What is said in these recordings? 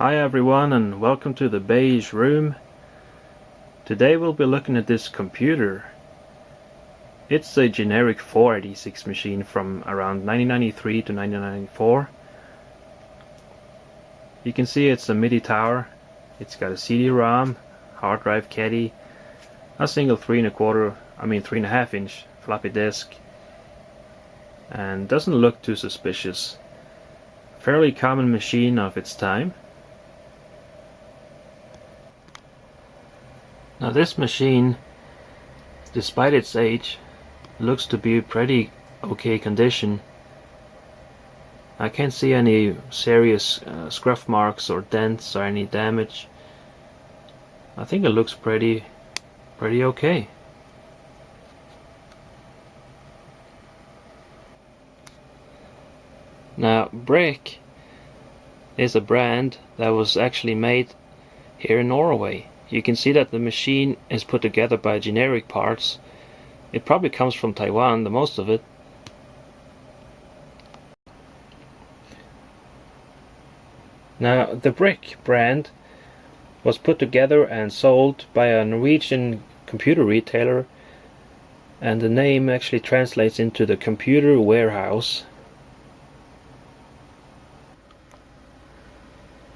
Hi everyone and welcome to the beige room. Today we'll be looking at this computer. It's a generic 486 machine from around 1993 to 1994. You can see it's a MIDI tower. It's got a CD-ROM, hard drive caddy, a single 3.5 inch floppy disk, and doesn't look too suspicious. Fairly common machine of its time. Now this machine, despite its age, looks to be pretty okay condition. I can't see any serious scuff marks or dents or any damage. I think it looks pretty okay. Now Brick is a brand that was actually made here in Norway. You can see that the machine is put together by generic parts. It probably comes from Taiwan, the most of it. Now the Brick brand was put together and sold by a Norwegian computer retailer, and the name actually translates into the computer warehouse.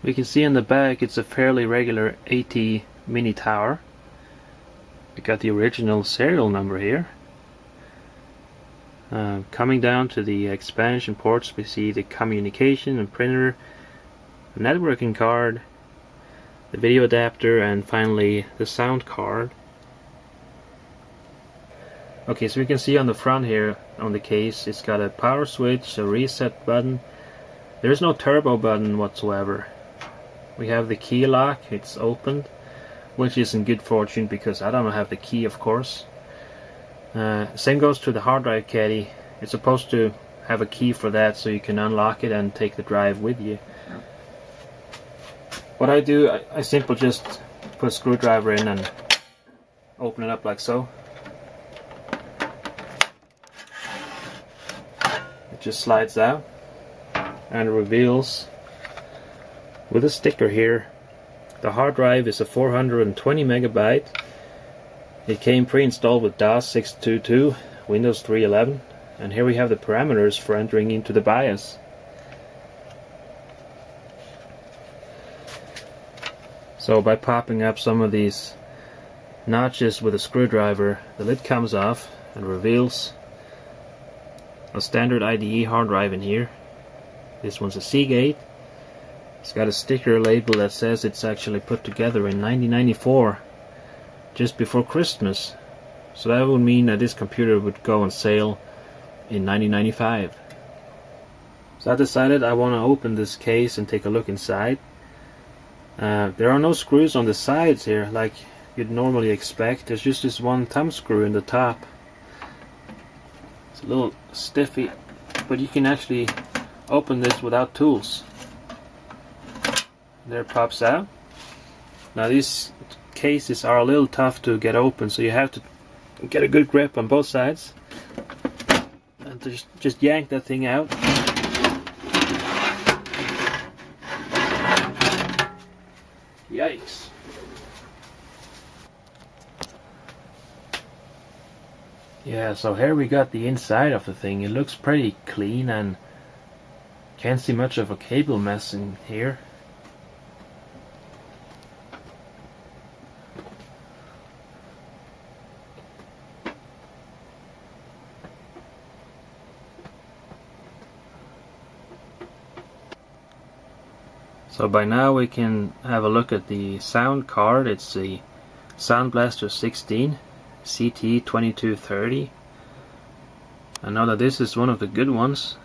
We can see in the back it's a fairly regular AT mini tower. We got the original serial number here. Coming down to the expansion ports, we see the communication and printer, the networking card, the video adapter, and finally the sound card. Okay, so we can see on the front here on the case it's got a power switch, a reset button. There is no turbo button whatsoever. We have the key lock, it's opened, which is in good fortune because I don't have the key, of course. Same goes to the hard drive caddy. It's supposed to have a key for that so you can unlock it and take the drive with you. What I do, I simply just put a screwdriver in and open it up like so. It just slides out and reveals with a sticker here. The hard drive is a 420 megabyte. It came pre-installed with DOS 622, Windows 3.11, and here we have the parameters for entering into the BIOS. So by popping up some of these notches with a screwdriver, the lid comes off and reveals a standard IDE hard drive in here. This one's a Seagate. It's got a sticker label that says it's actually put together in 1994, just before Christmas. So that would mean that this computer would go on sale in 1995. So I decided I want to open this case and take a look inside. There are no screws on the sides here like you'd normally expect. There's just this one thumb screw in the top. It's a little stiffy, but you can actually open this without tools. There it pops out. Now these cases are a little tough to get open, so you have to get a good grip on both sides and just yank that thing out. Yikes. Yeah, so here we got the inside of the thing. It looks pretty clean and can't see much of a cable mess in here. So by now we can have a look at the sound card. It's the Sound Blaster 16 CT2230. I know that this is one of the good ones.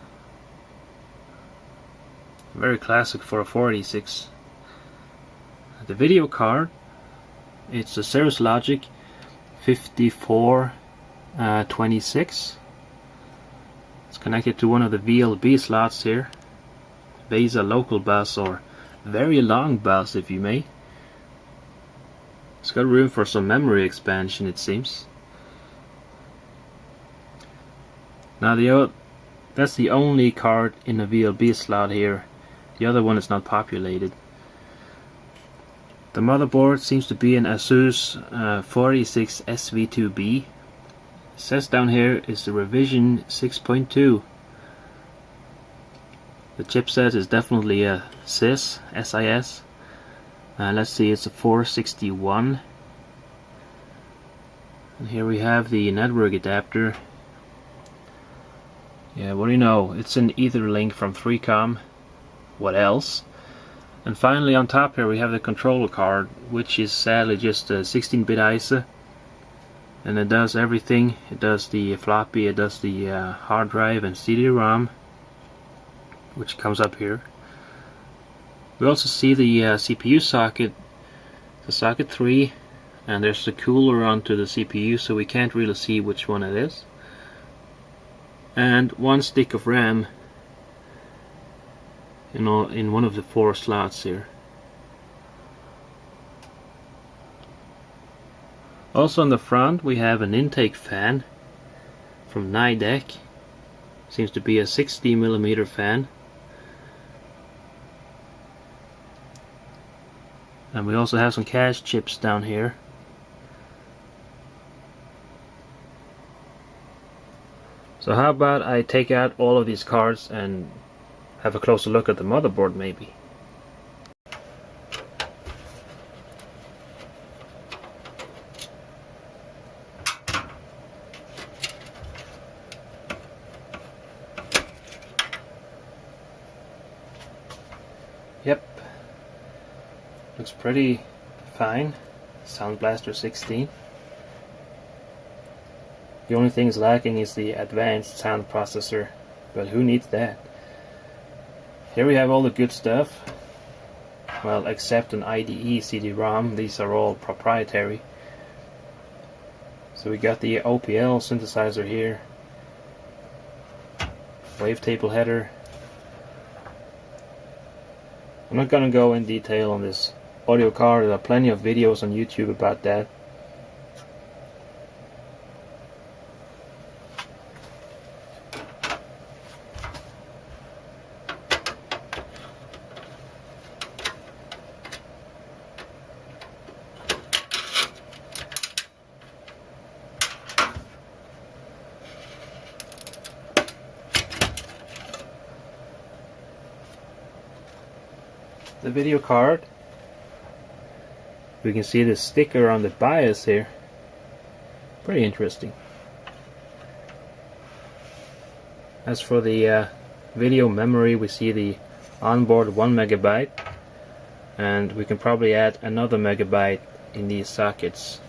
Very classic for a 486. The video card, it's a Cirrus Logic 5426. It's connected to one of the VLB slots here. VESA local bus, or very long bus if you may. It's got room for some memory expansion, it seems. Now that's the only card in the VLB slot here. The other one is not populated. The motherboard seems to be an Asus 46 SV2B. It says down here is the revision 6.2. The chipset is definitely a SIS. Let's see, it's a 461. And here we have the network adapter. Yeah, what do you know? It's an Etherlink from 3Com. What else? And finally on top here we have the controller card, which is sadly just a 16-bit ISA. And it does everything. It does the floppy, it does the hard drive and CD-ROM, which comes up here. We also see the CPU socket, the socket 3, and there's the cooler onto the CPU, so we can't really see which one it is. And one stick of RAM, in one of the 4 slots here. Also on the front we have an intake fan from Nidec. Seems to be a 60mm fan. And we also have some cache chips down here. So how about I take out all of these cards and have a closer look at the motherboard maybe. Yep, looks pretty fine. Sound Blaster 16. The only thing is lacking is the advanced sound processor, but who needs that? Here we have all the good stuff. Well, except an IDE CD-ROM, these are all proprietary. So we got the OPL synthesizer here, wavetable header. I'm not gonna go in detail on this audio card. There are plenty of videos on YouTube about that. The video card, we can see the sticker on the bias here. Pretty interesting. As for the video memory, we see the onboard 1 MB, and we can probably add another megabyte in these sockets.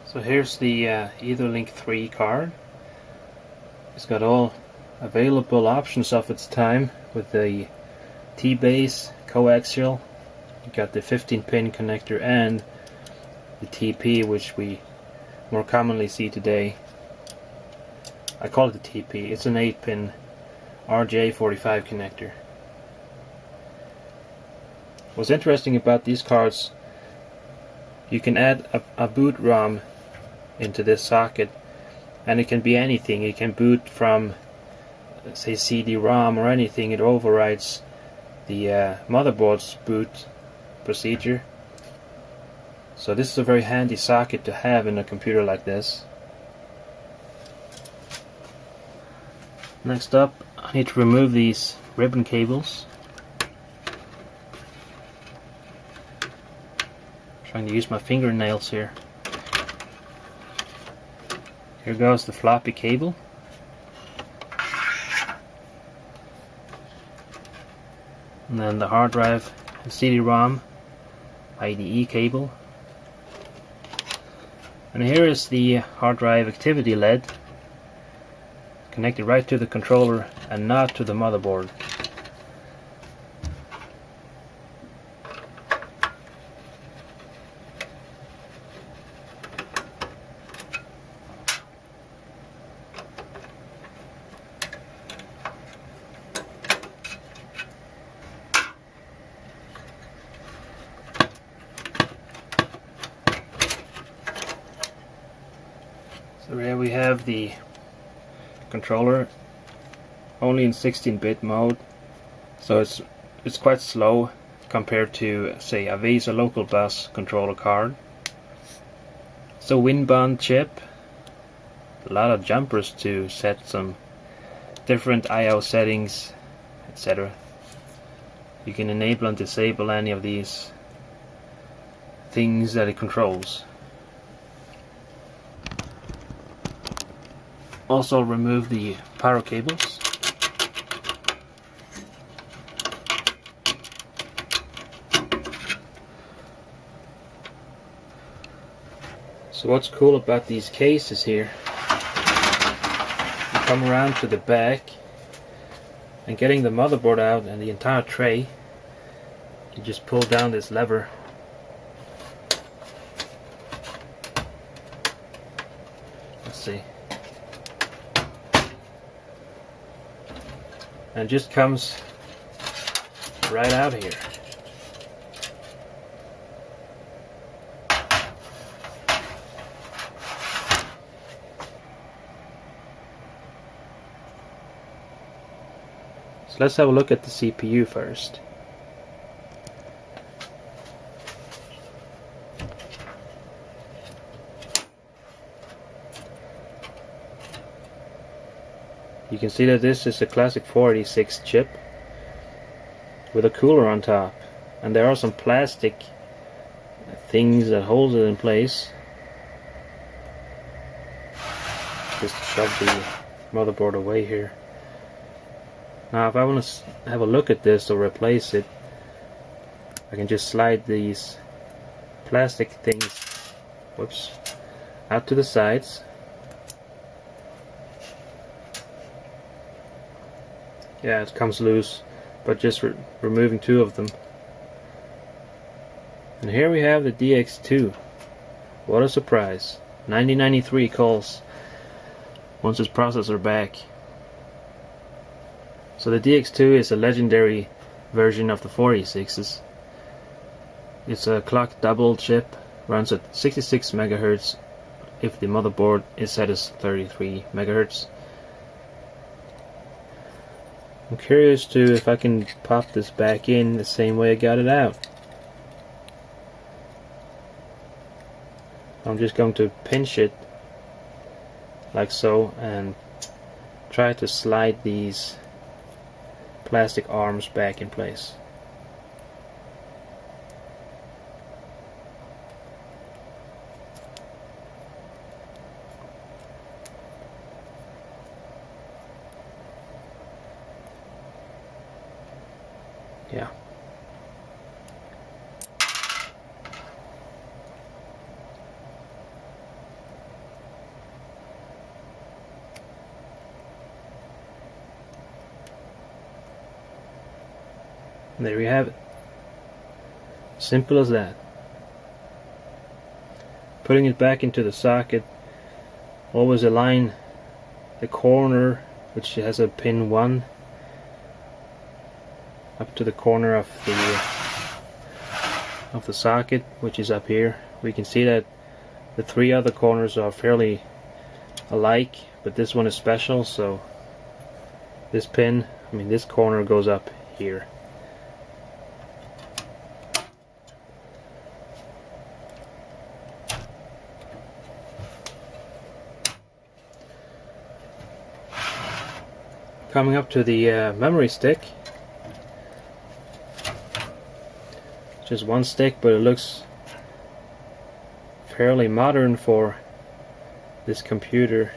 So here's the Etherlink 3 card. It's got all available options of its time with the T-base, coaxial. You got the 15-pin connector and the TP, which we more commonly see today. I call it the TP. It's an 8-pin RJ45 connector. What's interesting about these cards, you can add a boot ROM into this socket, and it can be anything. It can boot from, say, CD-ROM or anything. It overrides the motherboard's boot procedure. So this is a very handy socket to have in a computer like this. Next up, I need to remove these ribbon cables. Trying to use my fingernails here. Here goes the floppy cable. And then the hard drive and CD-ROM IDE cable. And here is the hard drive activity LED, connected right to the controller and not to the motherboard. So here we have the controller, only in 16-bit mode, so it's quite slow compared to, say, a Visa local bus controller card. So WinBond chip, a lot of jumpers to set some different I/O settings, etc. You can enable and disable any of these things that it controls. Also remove the power cables. So what's cool about these cases here, you come around to the back and getting the motherboard out and the entire tray, you just pull down this lever. Let's see. And it just comes right out here. So let's have a look at the CPU first. You can see that this is a classic 486 chip with a cooler on top, and there are some plastic things that hold it in place. Just shove the motherboard away here. Now if I want to have a look at this or replace it, I can just slide these plastic things, out to the sides. Yeah, it comes loose, but just removing two of them. And here we have the DX2. What a surprise. 9093 calls once its processor back. So the DX2 is a legendary version of the 486s. It's a clock double chip, runs at 66 MHz if the motherboard is set as 33 MHz. I'm curious to if I can pop this back in the same way I got it out. I'm just going to pinch it like so and try to slide these plastic arms back in place. Yeah. And there we have it. Simple as that. Putting it back into the socket, always align the corner, which has a pin 1, up to the corner of the socket, which is up here. We can see that the three other corners are fairly alike, but this one is special, so this this corner goes up here. Coming up to the memory stick. Just one stick, but it looks fairly modern for this computer.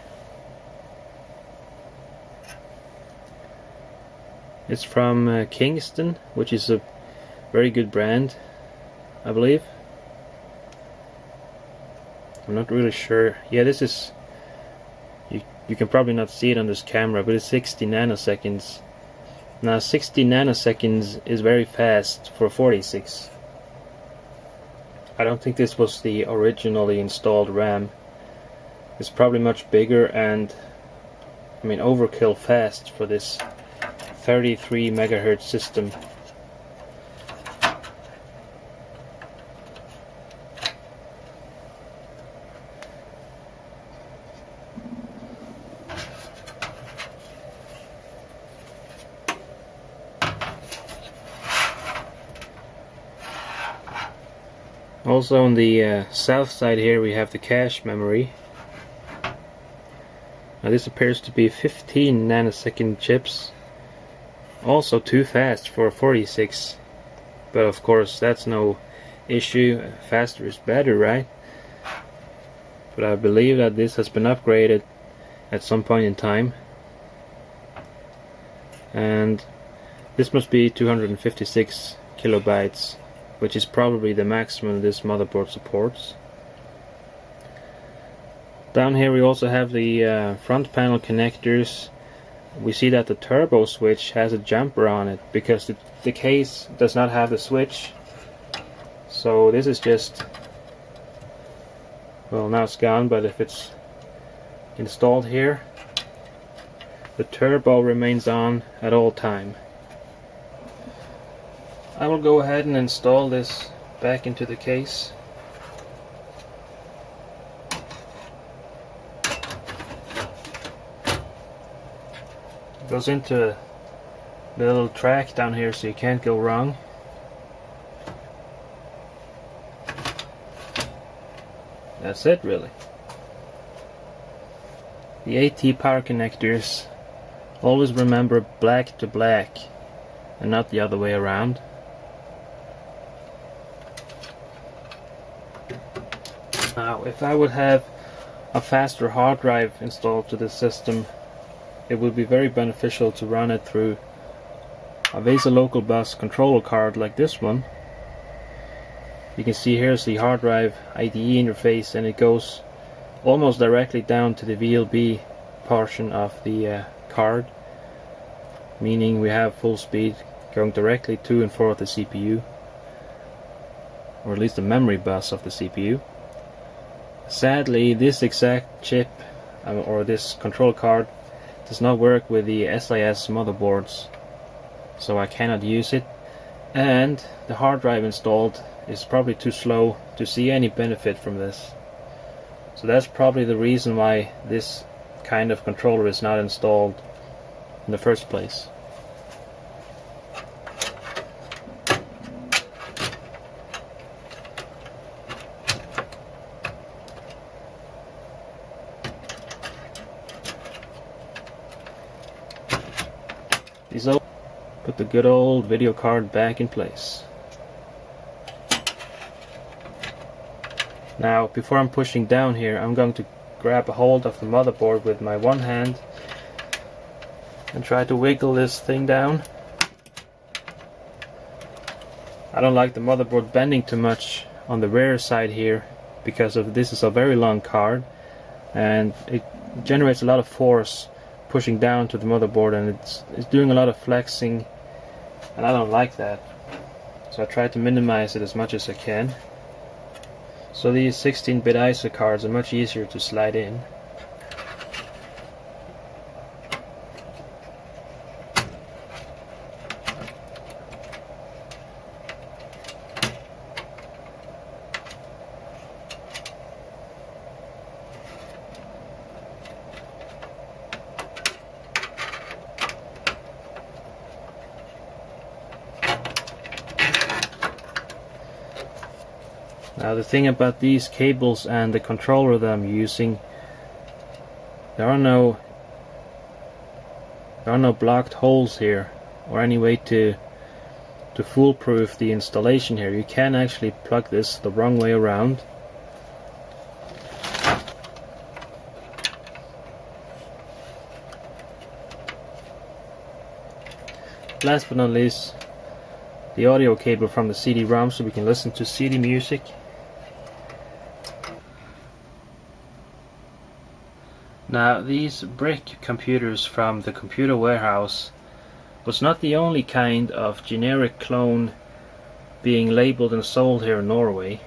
It's from Kingston, which is a very good brand, I believe. I'm not really sure. Yeah, this is, you can probably not see it on this camera, but it's 60 nanoseconds. Now 60 nanoseconds is very fast for 46. I don't think this was the originally installed RAM. It's probably much bigger and overkill fast for this 33 megahertz system. Also on the south side here we have the cache memory. Now this appears to be 15 nanosecond chips. Also too fast for 46. But of course that's no issue. Faster is better, right? But I believe that this has been upgraded at some point in time. And this must be 256 kilobytes, which is probably the maximum this motherboard supports. Down here we also have the front panel connectors. We see that the turbo switch has a jumper on it because the case does not have the switch. So this is just, well, now it's gone, but if it's installed here, the turbo remains on at all time. I will go ahead and install this back into the case. It goes into the little track down here so you can't go wrong. That's it, really. The AT power connectors, always remember black to black and not the other way around. Now if I would have a faster hard drive installed to this system, it would be very beneficial to run it through a VESA local bus controller card like this one. You can see here's the hard drive IDE interface, and it goes almost directly down to the VLB portion of the card, meaning we have full speed going directly to and for the CPU, or at least the memory bus of the CPU. Sadly, this exact chip or this control card does not work with the SIS motherboards, so I cannot use it, and the hard drive installed is probably too slow to see any benefit from this. So that's probably the reason why this kind of controller is not installed in the first place. Put the good old video card back in place. Now, before I'm pushing down here, I'm going to grab a hold of the motherboard with my one hand and try to wiggle this thing down. I don't like the motherboard bending too much on the rear side here because of this is a very long card and it generates a lot of force pushing down to the motherboard, and it's doing a lot of flexing, and I don't like that. So I try to minimize it as much as I can. So these 16-bit ISO cards are much easier to slide in. Now the thing about these cables and the controller that I'm using, there are no blocked holes here or any way to foolproof the installation here. You can actually plug this the wrong way around. Last but not least, the audio cable from the CD-ROM so we can listen to CD music. Now these brick computers from the computer warehouse was not the only kind of generic clone being labeled and sold here in Norway.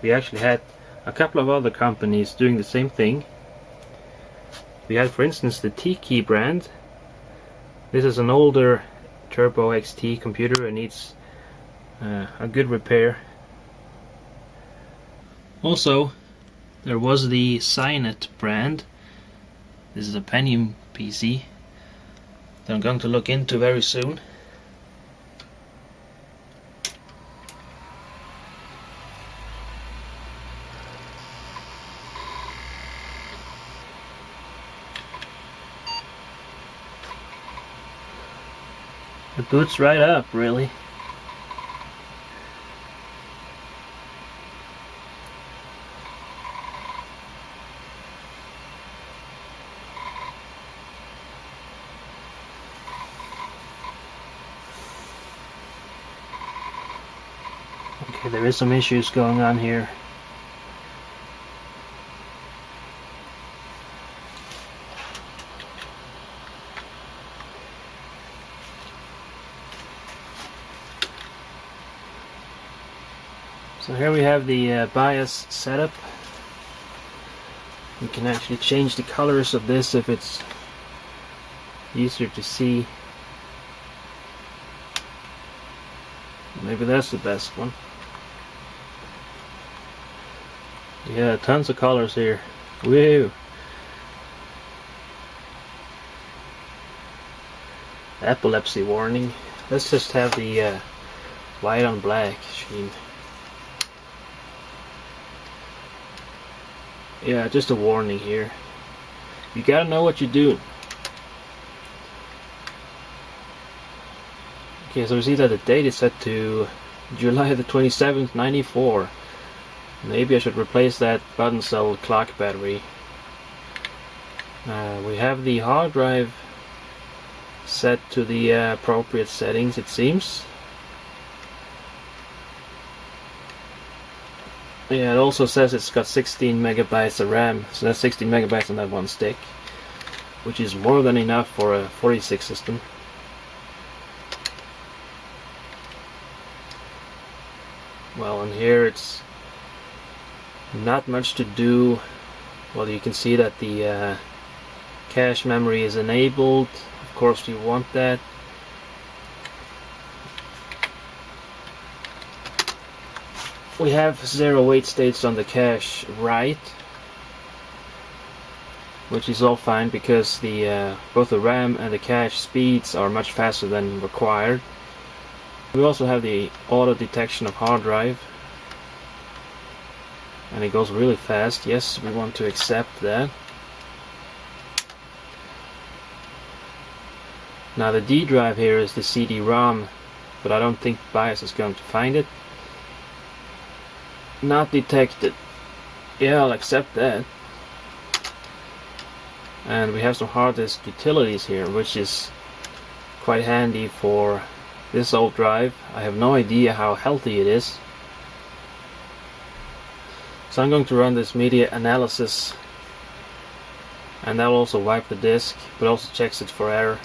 We actually had a couple of other companies doing the same thing. We had, for instance, the T-Key brand. This is an older Turbo XT computer and needs a good repair. Also, there was the Cynet brand. This is a Pentium PC that I'm going to look into very soon. It boots right up, really. Okay, there is some issues going on here. So here we have the BIOS setup. You can actually change the colors of this if it's easier to see. Maybe that's the best one. Yeah, tons of colors here. Woo! Epilepsy warning. Let's just have the white on black sheen. Yeah, just a warning here. You gotta know what you're doing. Okay, so we see that the date is set to July the 27th, 94. Maybe I should replace that button cell clock battery. We have the hard drive set to the appropriate settings, it seems. Yeah, it also says it's got 16 megabytes of RAM, so that's 16 megabytes on that one stick, which is more than enough for a 46 system. Well, in here it's not much to do. Well, you can see that the cache memory is enabled. Of course, you want that. We have 0 wait states on the cache write, which is all fine because the both the RAM and the cache speeds are much faster than required. We also have the auto detection of hard drive, and it goes really fast. Yes, we want to accept that. Now the D drive here is the CD-ROM, but I don't think BIOS is going to find it. Not detected. Yeah, I'll accept that. And we have some hard disk utilities here, which is quite handy for this old drive. I have no idea how healthy it is. So I'm going to run this media analysis, and that will also wipe the disk, but also checks it for error.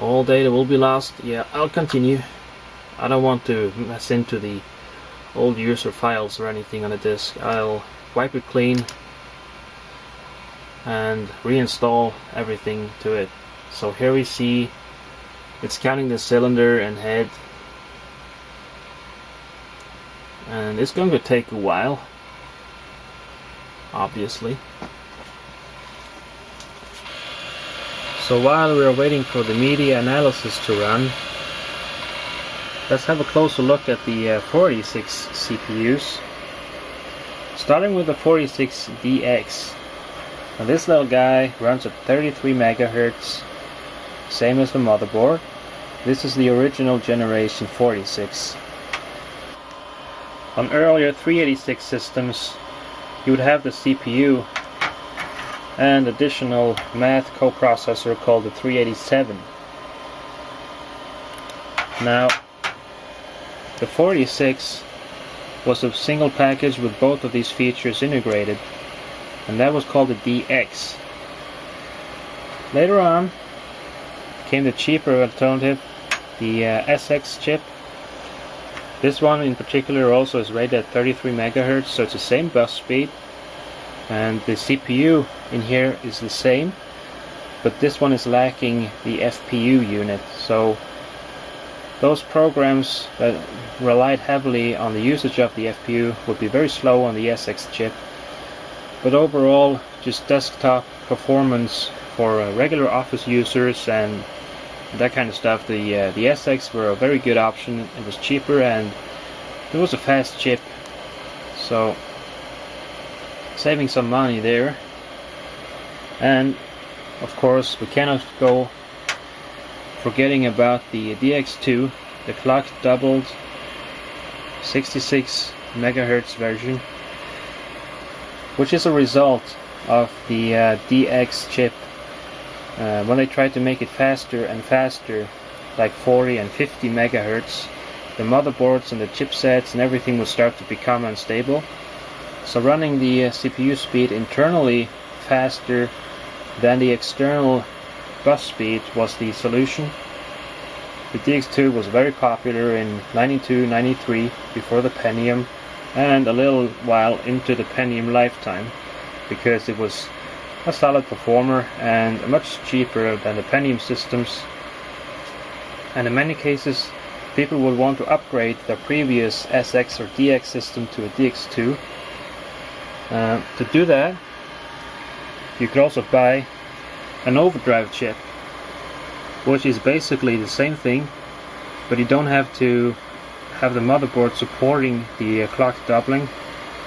All data will be lost. Yeah, I'll continue. I don't want to mess into the old user files or anything on the disk. I'll wipe it clean and reinstall everything to it. So here we see it's counting the cylinder and head, and it's going to take a while, obviously. So while we're waiting for the media analysis to run, let's have a closer look at the 46 CPUs. Starting with the 46DX. Now this little guy runs at 33 megahertz, same as the motherboard. This is the original generation 46. On earlier 386 systems, you would have the CPU and additional math coprocessor called the 387. Now, the 46 was a single package with both of these features integrated, and that was called the DX. Later on came the cheaper alternative, the SX chip. This one in particular also is rated at 33 megahertz, so it's the same bus speed, and the CPU in here is the same, but this one is lacking the FPU unit. So those programs that relied heavily on the usage of the FPU would be very slow on the SX chip. But overall, just desktop performance for regular office users and that kind of stuff, the SX were a very good option. It was cheaper and it was a fast chip, so saving some money there. And of course we cannot go forgetting about the DX2, the clock doubled 66 megahertz version, which is a result of the DX chip. When they tried to make it faster and faster, like 40 and 50 megahertz, the motherboards and the chipsets and everything would start to become unstable. So running the CPU speed internally faster than the external bus speed was the solution. The DX2 was very popular in 92, 93, before the Pentium, and a little while into the Pentium lifetime, because it was a solid performer and much cheaper than the Pentium systems. And in many cases, people would want to upgrade their previous SX or DX system to a DX2. To do that, you could also buy an overdrive chip, which is basically the same thing, but you don't have to have the motherboard supporting the clock doubling.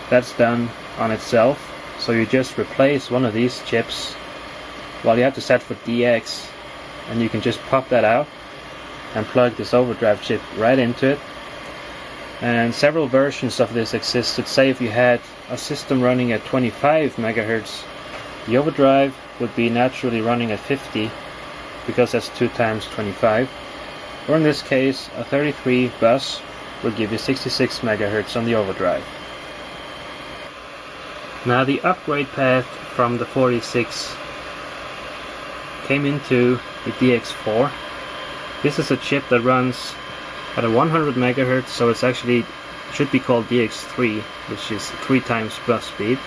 That's done on itself. So you just replace one of these chips. Well, you have to set for DX, and you can just pop that out and plug this overdrive chip right into it. And several versions of this existed. Say if you had a system running at 25 megahertz, the overdrive would be naturally running at 50, because that's 2 times 25. Or in this case, a 33 bus will give you 66 megahertz on the overdrive. Now the upgrade path from the 46 came into the DX4. This is a chip that runs at a 100 megahertz, so it's actually should be called DX3, which is 3 times bus speed.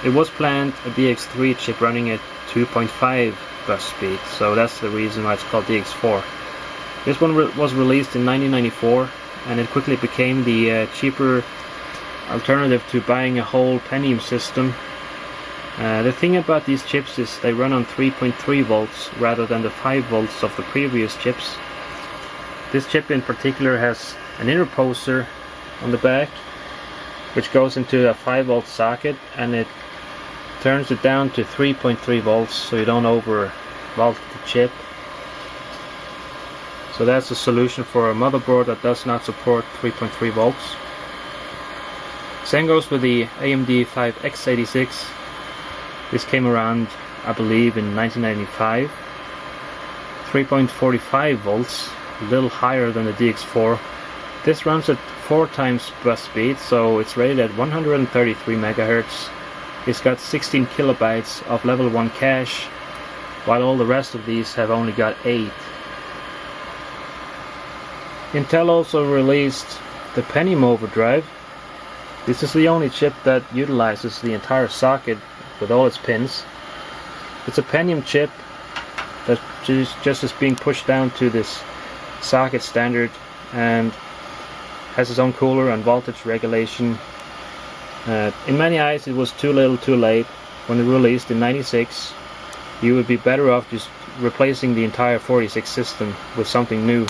It was planned a DX3 chip running at 2.5 bus speed, so that's the reason why it's called DX4. This one was released in 1994, and it quickly became the cheaper alternative to buying a whole Pentium system. The thing about these chips is they run on 3.3 volts rather than the 5 volts of the previous chips. This chip in particular has an interposer on the back, which goes into a 5 volt socket, and it turns it down to 3.3 volts so you don't overvolt the chip. So that's a solution for a motherboard that does not support 3.3 volts. Same goes with the AMD 5X86. This came around, I believe, in 1995. 3.45 volts, a little higher than the DX4. This runs at 4 times bus speed, so it's rated at 133 megahertz. It's got 16 kilobytes of level 1 cache, while all the rest of these have only got 8. Intel also released the Pentium overdrive. This is the only chip that utilizes the entire socket with all its pins. It's a Pentium chip that just is being pushed down to this socket standard and has its own cooler and voltage regulation. In many eyes, it was too little too late. When it released in 96, you would be better off just replacing the entire 46 system with something new.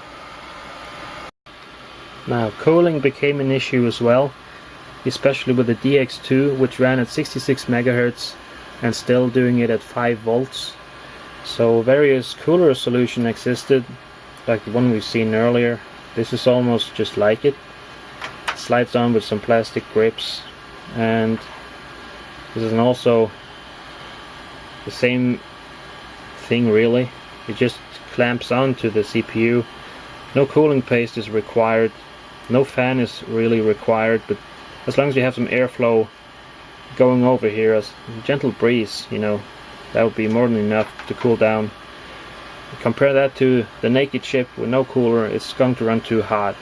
Now, cooling became an issue as well, especially with the DX2, which ran at 66 megahertz and still doing it at 5 volts. So various cooler solutions existed, like the one we've seen earlier. This is almost just like it. Slides on with some plastic grips, and this is also the same thing really. It just clamps onto the CPU. No cooling paste is required, no fan is really required, but as long as you have some airflow going over here, as a gentle breeze, you know, that would be more than enough to cool down. Compare that to the naked chip with no cooler, it's going to run too hot.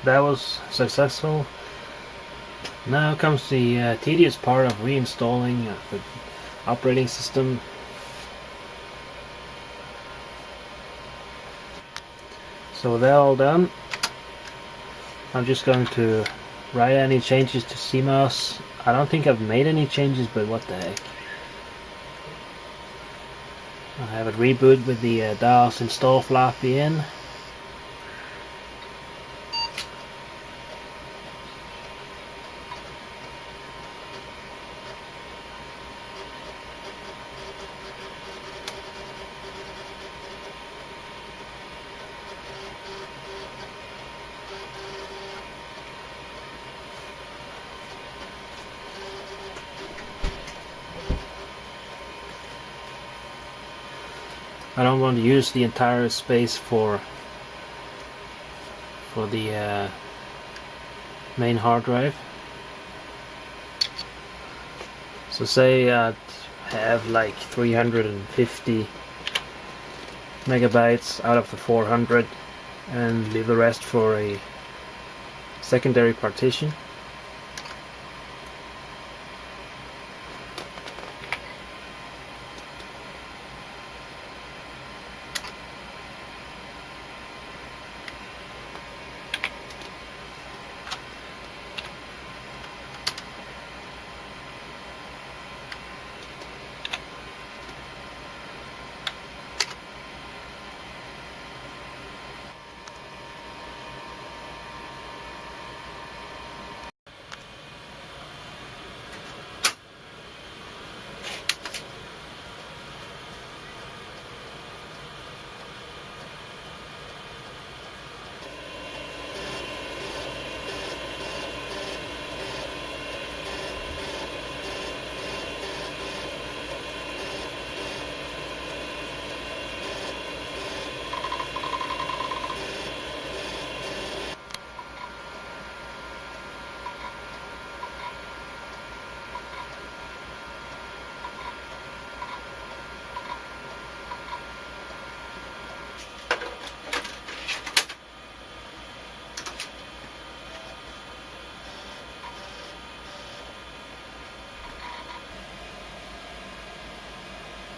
That was successful. Now comes the tedious part of reinstalling the operating system. So with that all done, I'm just going to write any changes to CMOS. I don't think I've made any changes, but what the heck. I'll have it reboot with the DOS install floppy in. I don't want to use the entire space for the main hard drive. So say I'd have like 350 megabytes out of the 400 and leave the rest for a secondary partition.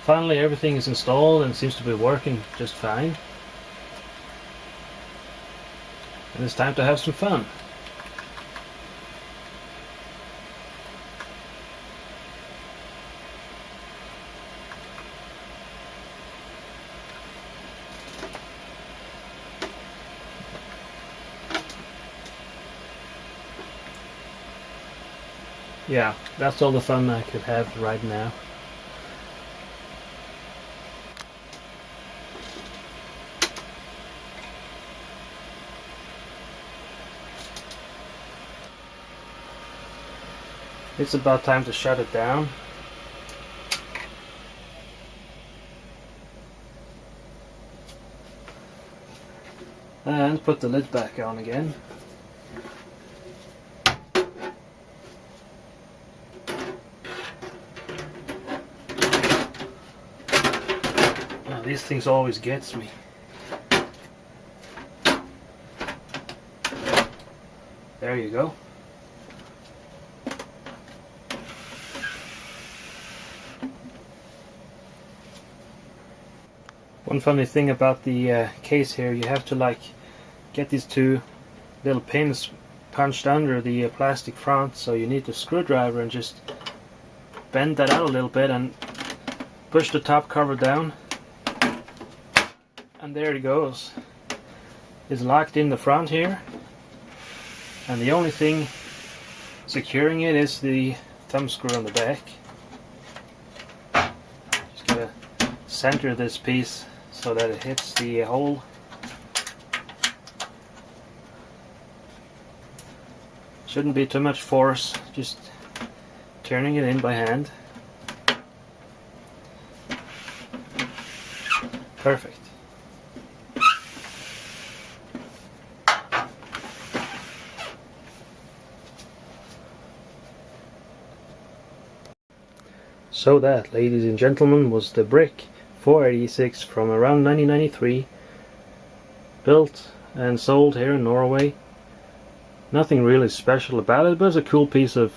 Finally, everything is installed and seems to be working just fine. And it's time to have some fun. Yeah, that's all the fun I could have right now. It's about time to shut it down. And put the lid back on again. Now, these things always gets me. There you go. One funny thing about the case here, you have to like get these two little pins punched under the plastic front, so you need the screwdriver and just bend that out a little bit and push the top cover down, and there it goes. It's locked in the front here, and the only thing securing it is the thumb screw on the back. Just gotta center this piece so that it hits the hole. Shouldn't be too much force, just turning it in by hand. Perfect. So that, ladies and gentlemen, was the Brick 486 from around 1993, built and sold here in Norway. Nothing really special about it, but it's a cool piece of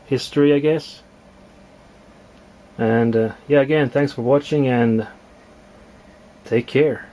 history, I guess. And yeah, again, thanks for watching and take care.